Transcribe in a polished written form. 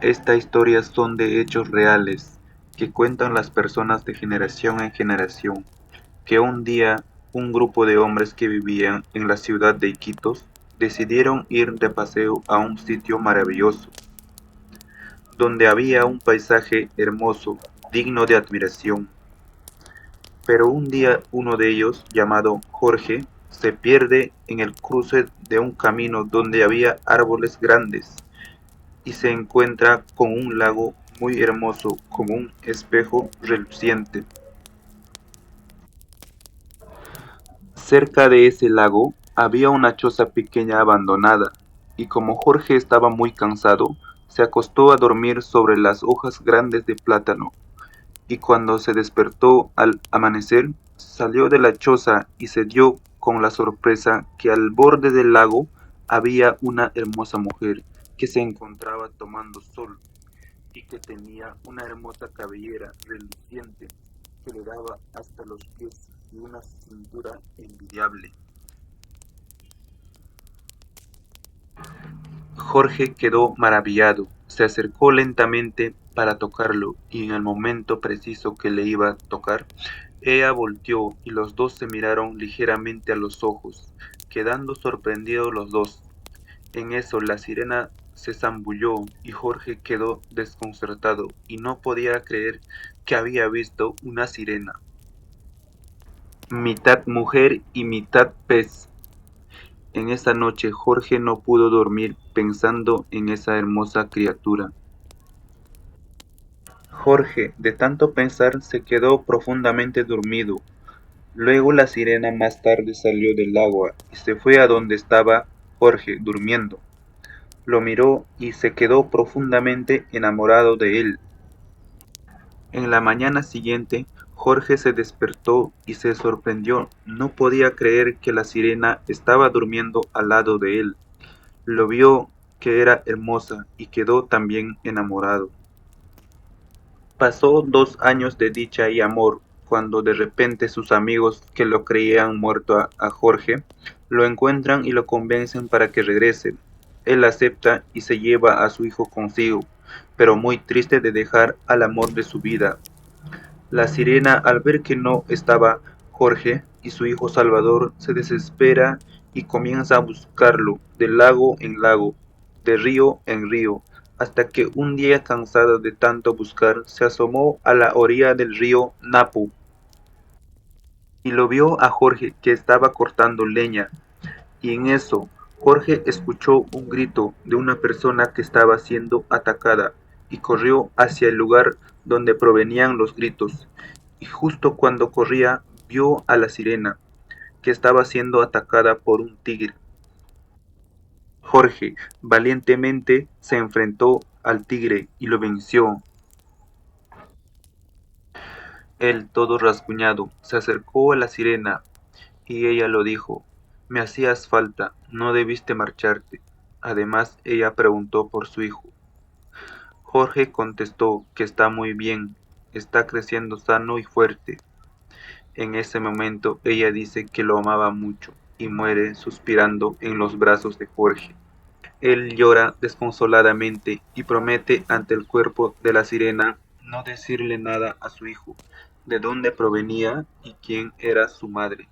Esta historia son de hechos reales, que cuentan las personas de generación en generación, que un día un grupo de hombres que vivían en la ciudad de Iquitos decidieron ir de paseo a un sitio maravilloso, donde había un paisaje hermoso, digno de admiración. Pero un día uno de ellos, llamado Jorge, se pierde en el cruce de un camino donde había árboles grandes y se encuentra con un lago muy hermoso como un espejo reluciente. Cerca de ese lago había una choza pequeña abandonada, y como Jorge estaba muy cansado, se acostó a dormir sobre las hojas grandes de plátano, y cuando se despertó al amanecer, salió de la choza y se dio con la sorpresa que al borde del lago había una hermosa mujer que se encontraba tomando sol y que tenía una hermosa cabellera reluciente que le daba hasta los pies y una cintura envidiable. Jorge quedó maravillado, se acercó lentamente para tocarlo y en el momento preciso que le iba a tocar, ella volteó y los dos se miraron ligeramente a los ojos, quedando sorprendidos los dos. En eso la sirena se zambulló y Jorge quedó desconcertado y no podía creer que había visto una sirena, mitad mujer y mitad pez. En esa noche Jorge no pudo dormir pensando en esa hermosa criatura. Jorge, de tanto pensar, se quedó profundamente dormido. Luego la sirena más tarde salió del agua y se fue a donde estaba Jorge durmiendo. Lo miró y se quedó profundamente enamorado de él. En la mañana siguiente, Jorge se despertó y se sorprendió. No podía creer que la sirena estaba durmiendo al lado de él. Lo vio que era hermosa y quedó también enamorado. Pasó 2 años de dicha y amor, cuando de repente sus amigos, que lo creían muerto a Jorge, lo encuentran y lo convencen para que regrese. Él acepta y se lleva a su hijo consigo, pero muy triste de dejar al amor de su vida. La sirena, al ver que no estaba Jorge y su hijo Salvador, se desespera y comienza a buscarlo de lago en lago, de río en río, hasta que un día, cansada de tanto buscar, se asomó a la orilla del río Napo y lo vio a Jorge que estaba cortando leña. Y en eso, Jorge escuchó un grito de una persona que estaba siendo atacada y corrió hacia el lugar donde provenían los gritos. Y justo cuando corría, vio a la sirena, que estaba siendo atacada por un tigre. Jorge valientemente se enfrentó al tigre y lo venció. Él, todo rasguñado, se acercó a la sirena y ella lo dijo: me hacías falta, no debiste marcharte. Además, ella preguntó por su hijo. Jorge contestó que está muy bien, está creciendo sano y fuerte. En ese momento ella dice que lo amaba mucho y muere suspirando en los brazos de Jorge. Él llora desconsoladamente y promete ante el cuerpo de la sirena no decirle nada a su hijo, de dónde provenía y quién era su madre.